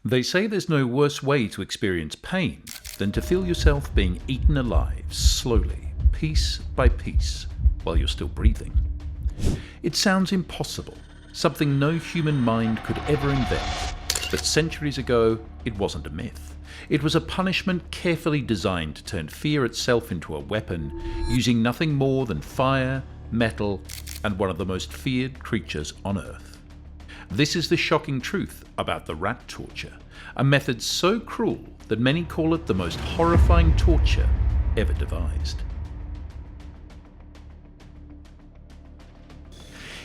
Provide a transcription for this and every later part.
They say there's no worse way to experience pain than to feel yourself being eaten alive slowly, piece by piece, while you're still breathing. It sounds impossible, something no human mind could ever invent, but centuries ago it wasn't a myth. It was a punishment carefully designed to turn fear itself into a weapon, using nothing more than fire, metal, and one of the most feared creatures on Earth. This is the shocking truth about the rat torture, a method so cruel that many call it the most horrifying torture ever devised.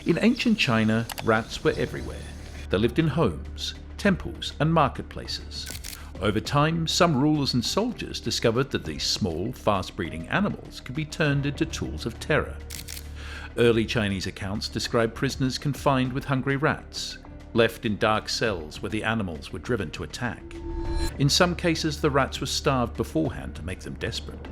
In ancient China, rats were everywhere. They lived in homes, temples, and marketplaces. Over time, some rulers and soldiers discovered that these small, fast-breeding animals could be turned into tools of terror. Early Chinese accounts describe prisoners confined with hungry rats, left in dark cells where the animals were driven to attack. In some cases, the rats were starved beforehand to make them desperate.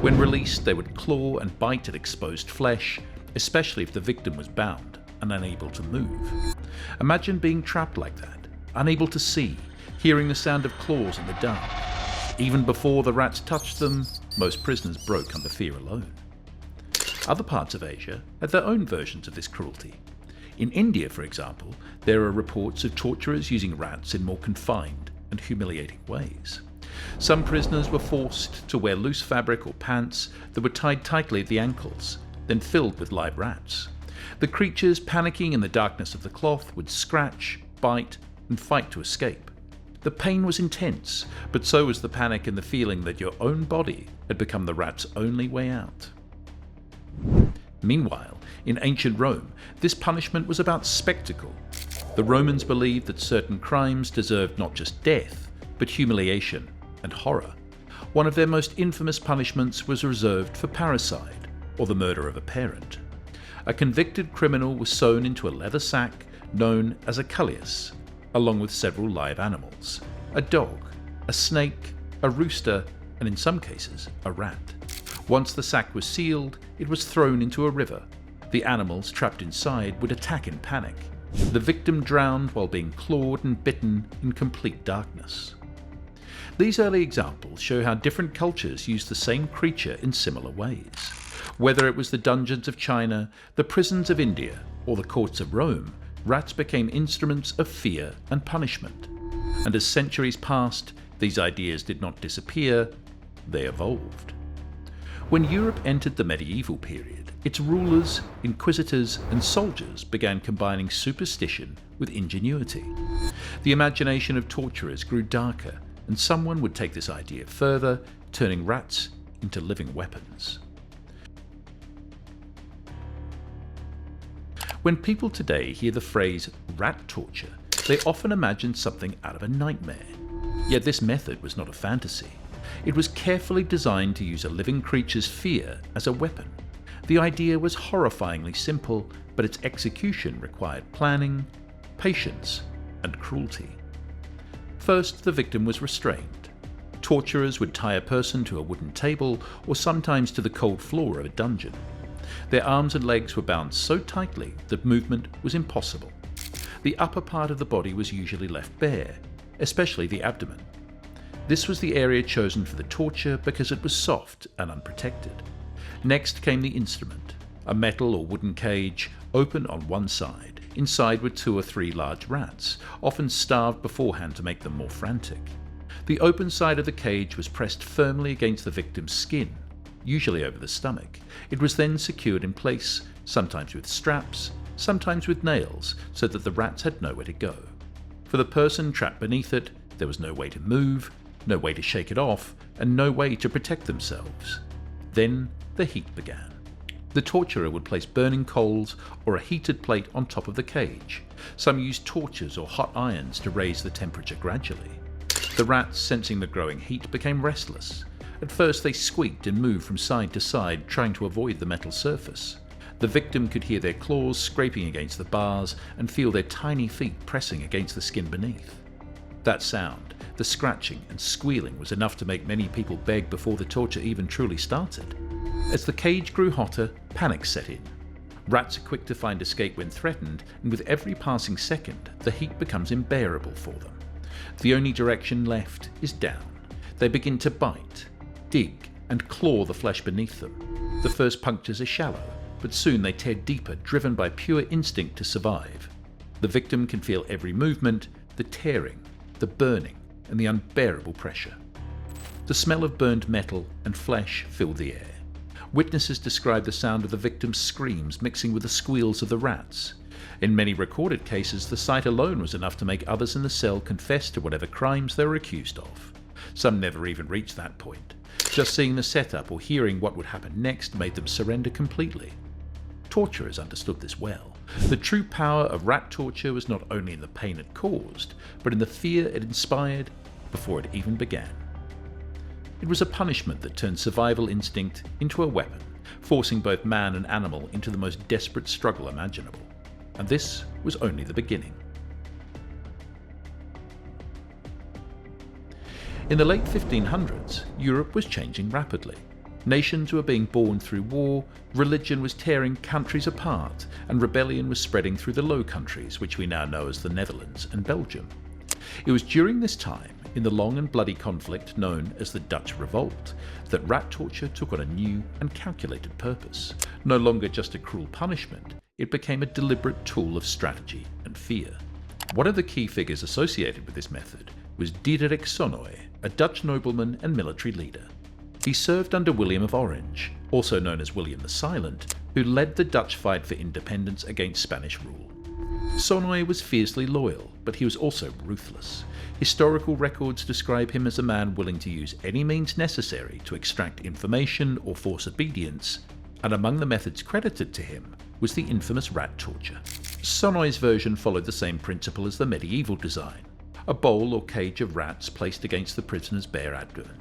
When released, they would claw and bite at exposed flesh, especially if the victim was bound and unable to move. Imagine being trapped like that, unable to see, hearing the sound of claws in the dark. Even before the rats touched them, most prisoners broke under fear alone. Other parts of Asia had their own versions of this cruelty. In India, for example, there are reports of torturers using rats in more confined and humiliating ways. Some prisoners were forced to wear loose fabric or pants that were tied tightly at the ankles, then filled with live rats. The creatures, panicking in the darkness of the cloth, would scratch, bite, and fight to escape. The pain was intense, but so was the panic and the feeling that your own body had become the rat's only way out. Meanwhile, in ancient Rome, this punishment was about spectacle. The Romans believed that certain crimes deserved not just death, but humiliation and horror. One of their most infamous punishments was reserved for parricide, or the murder of a parent. A convicted criminal was sewn into a leather sack known as a Culleus, along with several live animals: a dog, a snake, a rooster, and in some cases, a rat. Once the sack was sealed, it was thrown into a river. The animals trapped inside would attack in panic. The victim drowned while being clawed and bitten in complete darkness. These early examples show how different cultures used the same creature in similar ways. Whether it was the dungeons of China, the prisons of India, or the courts of Rome, rats became instruments of fear and punishment. And as centuries passed, these ideas did not disappear, they evolved. When Europe entered the medieval period, its rulers, inquisitors, and soldiers began combining superstition with ingenuity. The imagination of torturers grew darker, and someone would take this idea further, turning rats into living weapons. When people today hear the phrase rat torture, they often imagine something out of a nightmare. Yet this method was not a fantasy. It was carefully designed to use a living creature's fear as a weapon. The idea was horrifyingly simple, but its execution required planning, patience, and cruelty. First, the victim was restrained. Torturers would tie a person to a wooden table or sometimes to the cold floor of a dungeon. Their arms and legs were bound so tightly that movement was impossible. The upper part of the body was usually left bare, especially the abdomen. This was the area chosen for the torture because it was soft and unprotected. Next came the instrument, a metal or wooden cage, open on one side. Inside were 2 or 3 large rats, often starved beforehand to make them more frantic. The open side of the cage was pressed firmly against the victim's skin, usually over the stomach. It was then secured in place, sometimes with straps, sometimes with nails, so that the rats had nowhere to go. For the person trapped beneath it, there was no way to move, no way to shake it off, and no way to protect themselves. Then the heat began. The torturer would place burning coals or a heated plate on top of the cage. Some used torches or hot irons to raise the temperature gradually. The rats, sensing the growing heat, became restless. At first they squeaked and moved from side to side, trying to avoid the metal surface. The victim could hear their claws scraping against the bars and feel their tiny feet pressing against the skin beneath. That sound, the scratching and squealing, was enough to make many people beg before the torture even truly started. As the cage grew hotter, panic set in. Rats are quick to find escape when threatened, and with every passing second, the heat becomes unbearable for them. The only direction left is down. They begin to bite, dig, and claw the flesh beneath them. The first punctures are shallow, but soon they tear deeper, driven by pure instinct to survive. The victim can feel every movement, the tearing, the burning, and the unbearable pressure. The smell of burned metal and flesh filled the air. Witnesses describe the sound of the victim's screams mixing with the squeals of the rats. In many recorded cases, the sight alone was enough to make others in the cell confess to whatever crimes they were accused of. Some never even reached that point. Just seeing the setup or hearing what would happen next made them surrender completely. Torturers understood this well. The true power of rat torture was not only in the pain it caused, but in the fear it inspired before it even began. It was a punishment that turned survival instinct into a weapon, forcing both man and animal into the most desperate struggle imaginable. And this was only the beginning. In the late 1500s, Europe was changing rapidly. Nations were being born through war, religion was tearing countries apart, and rebellion was spreading through the Low Countries, which we now know as the Netherlands and Belgium. It was during this time, in the long and bloody conflict known as the Dutch Revolt, that rat torture took on a new and calculated purpose. No longer just a cruel punishment, it became a deliberate tool of strategy and fear. One of the key figures associated with this method was Diederik Sonoy, a Dutch nobleman and military leader. He served under William of Orange, also known as William the Silent, who led the Dutch fight for independence against Spanish rule. Sonoy was fiercely loyal, but he was also ruthless. Historical records describe him as a man willing to use any means necessary to extract information or force obedience, and among the methods credited to him was the infamous rat torture. Sonoy's version followed the same principle as the medieval design: a bowl or cage of rats placed against the prisoner's bare abdomen.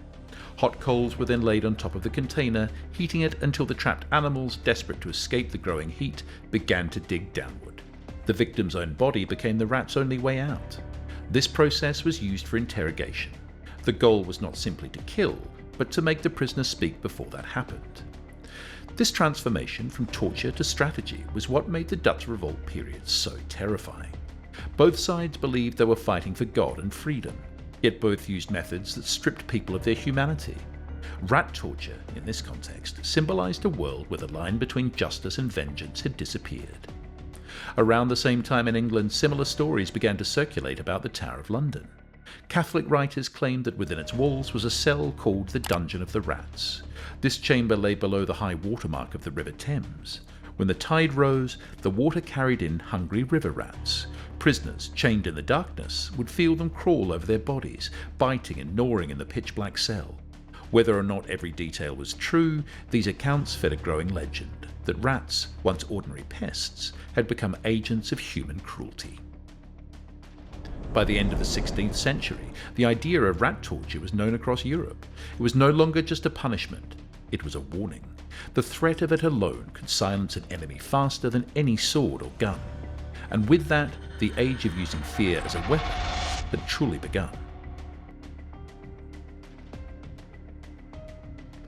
Hot coals were then laid on top of the container, heating it until the trapped animals, desperate to escape the growing heat, began to dig downward. The victim's own body became the rat's only way out. This process was used for interrogation. The goal was not simply to kill, but to make the prisoner speak before that happened. This transformation from torture to strategy was what made the Dutch Revolt period so terrifying. Both sides believed they were fighting for God and freedom, yet both used methods that stripped people of their humanity. Rat torture, in this context, symbolized a world where the line between justice and vengeance had disappeared. Around the same time in England, similar stories began to circulate about the Tower of London. Catholic writers claimed that within its walls was a cell called the Dungeon of the Rats. This chamber lay below the high watermark of the River Thames. When the tide rose, the water carried in hungry river rats. Prisoners, chained in the darkness, would feel them crawl over their bodies, biting and gnawing in the pitch-black cell. Whether or not every detail was true, these accounts fed a growing legend that rats, once ordinary pests, had become agents of human cruelty. By the end of the 16th century, the idea of rat torture was known across Europe. It was no longer just a punishment, it was a warning. The threat of it alone could silence an enemy faster than any sword or gun. And with that, the age of using fear as a weapon had truly begun.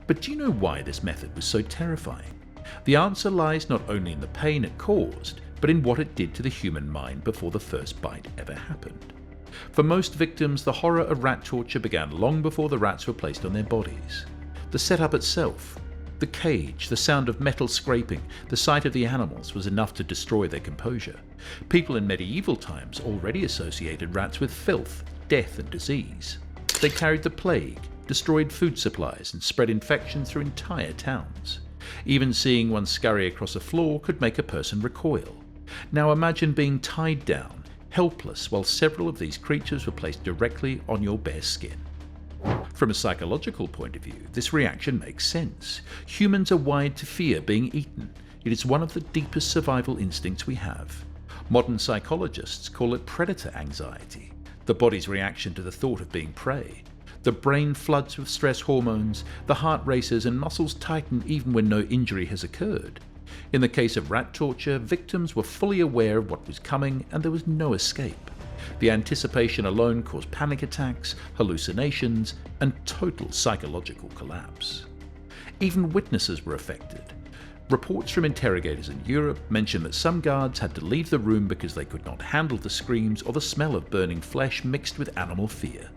But do you know why this method was so terrifying? The answer lies not only in the pain it caused, but in what it did to the human mind before the first bite ever happened. For most victims, the horror of rat torture began long before the rats were placed on their bodies. The setup itself, the cage, the sound of metal scraping, the sight of the animals was enough to destroy their composure. People in medieval times already associated rats with filth, death, and disease. They carried the plague, destroyed food supplies, and spread infection through entire towns. Even seeing one scurry across a floor could make a person recoil. Now imagine being tied down, helpless, while several of these creatures were placed directly on your bare skin. From a psychological point of view, this reaction makes sense. Humans are wired to fear being eaten. It is one of the deepest survival instincts we have. Modern psychologists call it predator anxiety, the body's reaction to the thought of being prey. The brain floods with stress hormones, the heart races, and muscles tighten even when no injury has occurred. In the case of rat torture, victims were fully aware of what was coming and there was no escape. The anticipation alone caused panic attacks, hallucinations, and total psychological collapse. Even witnesses were affected. Reports from interrogators in Europe mention that some guards had to leave the room because they could not handle the screams or the smell of burning flesh mixed with animal fear.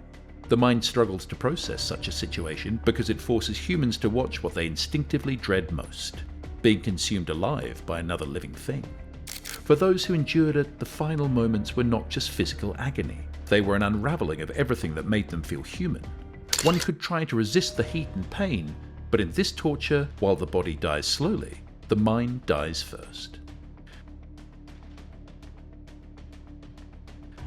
The mind struggles to process such a situation because it forces humans to watch what they instinctively dread most: being consumed alive by another living thing. For those who endured it, the final moments were not just physical agony. They were an unravelling of everything that made them feel human. One could try to resist the heat and pain, but in this torture, while the body dies slowly, the mind dies first.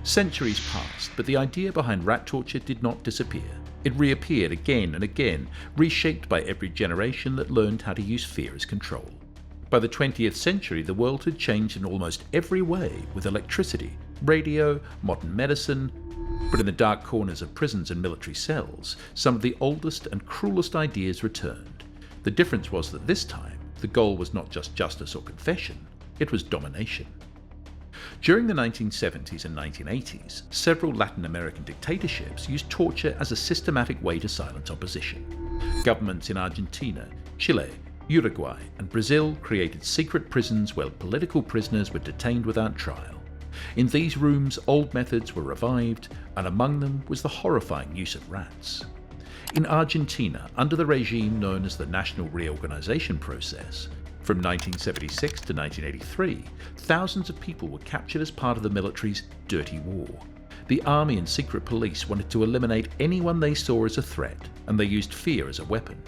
Centuries passed, but the idea behind rat torture did not disappear. It reappeared again and again, reshaped by every generation that learned how to use fear as control. By the 20th century, the world had changed in almost every way, with electricity, radio, modern medicine. But in the dark corners of prisons and military cells, some of the oldest and cruelest ideas returned. The difference was that this time, the goal was not just justice or confession, it was domination. During the 1970s and 1980s, several Latin American dictatorships used torture as a systematic way to silence opposition. Governments in Argentina, Chile, Uruguay, and Brazil created secret prisons where political prisoners were detained without trial. In these rooms, old methods were revived, and among them was the horrifying use of rats. In Argentina, under the regime known as the National Reorganization Process, from 1976 to 1983, thousands of people were captured as part of the military's dirty war. The army and secret police wanted to eliminate anyone they saw as a threat, and they used fear as a weapon.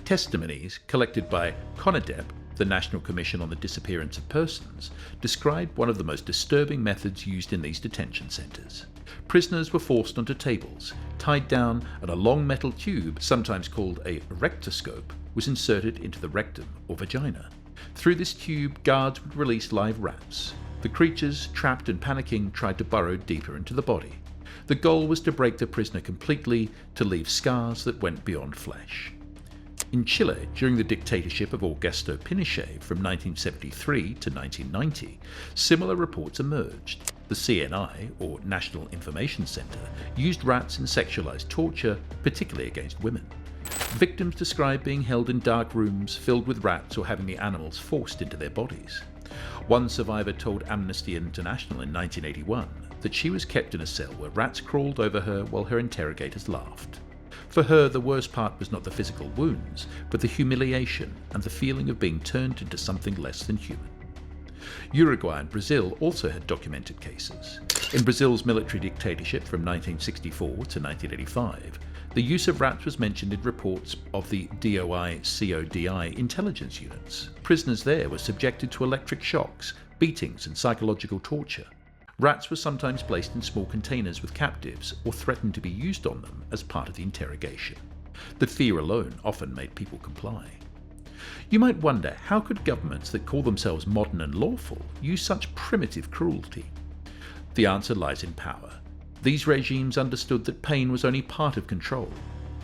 Testimonies collected by CONADEP, the National Commission on the Disappearance of Persons, described one of the most disturbing methods used in these detention centres. Prisoners were forced onto tables, tied down, and a long metal tube, sometimes called a rectoscope, was inserted into the rectum or vagina. Through this tube, guards would release live rats. The creatures, trapped and panicking, tried to burrow deeper into the body. The goal was to break the prisoner completely, to leave scars that went beyond flesh. In Chile, during the dictatorship of Augusto Pinochet from 1973 to 1990, similar reports emerged. The CNI, or National Information Center, used rats in sexualized torture, particularly against women. Victims described being held in dark rooms filled with rats or having the animals forced into their bodies. One survivor told Amnesty International in 1981 that she was kept in a cell where rats crawled over her while her interrogators laughed. For her, the worst part was not the physical wounds, but the humiliation and the feeling of being turned into something less than human. Uruguay and Brazil also had documented cases. In Brazil's military dictatorship from 1964 to 1985, the use of rats was mentioned in reports of the DOI-CODI intelligence units. Prisoners there were subjected to electric shocks, beatings, and psychological torture. Rats were sometimes placed in small containers with captives or threatened to be used on them as part of the interrogation. The fear alone often made people comply. You might wonder, how could governments that call themselves modern and lawful use such primitive cruelty? The answer lies in power. These regimes understood that pain was only part of control.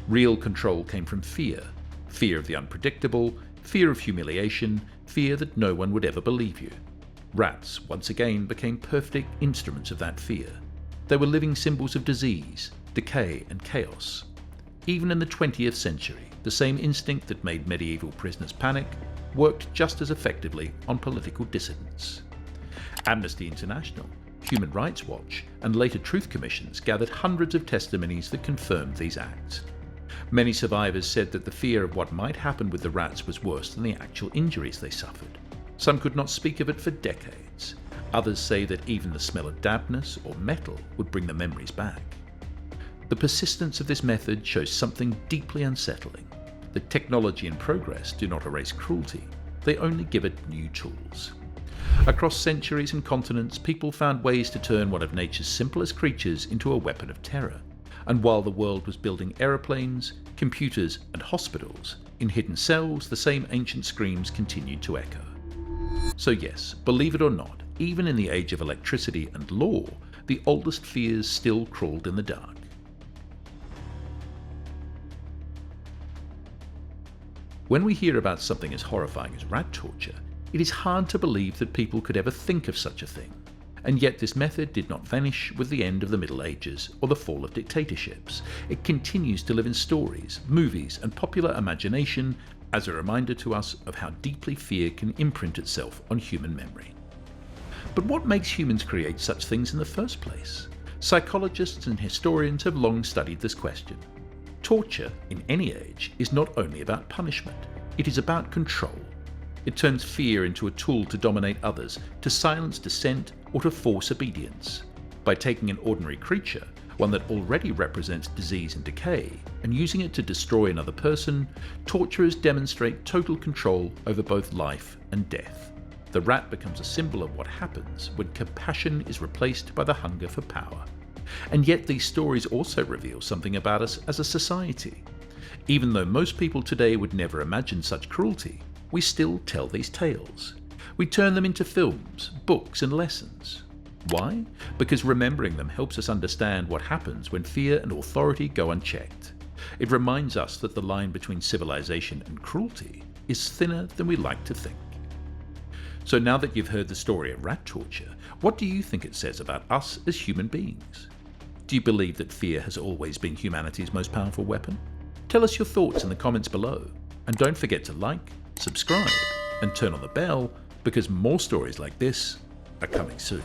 Real control came from fear. Fear of the unpredictable, fear of humiliation, fear that no one would ever believe you. Rats, once again, became perfect instruments of that fear. They were living symbols of disease, decay, and chaos. Even in the 20th century, the same instinct that made medieval prisoners panic worked just as effectively on political dissidents. Amnesty International, Human Rights Watch, and later truth commissions gathered hundreds of testimonies that confirmed these acts. Many survivors said that the fear of what might happen with the rats was worse than the actual injuries they suffered. Some could not speak of it for decades. Others say that even the smell of dampness or metal would bring the memories back. The persistence of this method shows something deeply unsettling. That technology and progress do not erase cruelty, they only give it new tools. Across centuries and continents, people found ways to turn one of nature's simplest creatures into a weapon of terror. And while the world was building aeroplanes, computers, and hospitals, in hidden cells the same ancient screams continued to echo. So yes, believe it or not, even in the age of electricity and law, the oldest fears still crawled in the dark. When we hear about something as horrifying as rat torture, it is hard to believe that people could ever think of such a thing. And yet this method did not vanish with the end of the Middle Ages or the fall of dictatorships. It continues to live in stories, movies, and popular imagination, as a reminder to us of how deeply fear can imprint itself on human memory. But what makes humans create such things in the first place? Psychologists and historians have long studied this question. Torture, in any age, is not only about punishment, it is about control. It turns fear into a tool to dominate others, to silence dissent, or to force obedience. By taking an ordinary creature, one that already represents disease and decay, and using it to destroy another person, torturers demonstrate total control over both life and death. The rat becomes a symbol of what happens when compassion is replaced by the hunger for power. And yet these stories also reveal something about us as a society. Even though most people today would never imagine such cruelty, we still tell these tales. We turn them into films, books, and lessons. Why? Because remembering them helps us understand what happens when fear and authority go unchecked. It reminds us that the line between civilization and cruelty is thinner than we like to think. So now that you've heard the story of rat torture, what do you think it says about us as human beings? Do you believe that fear has always been humanity's most powerful weapon? Tell us your thoughts in the comments below, and don't forget to like, subscribe, and turn on the bell, because more stories like this are coming soon.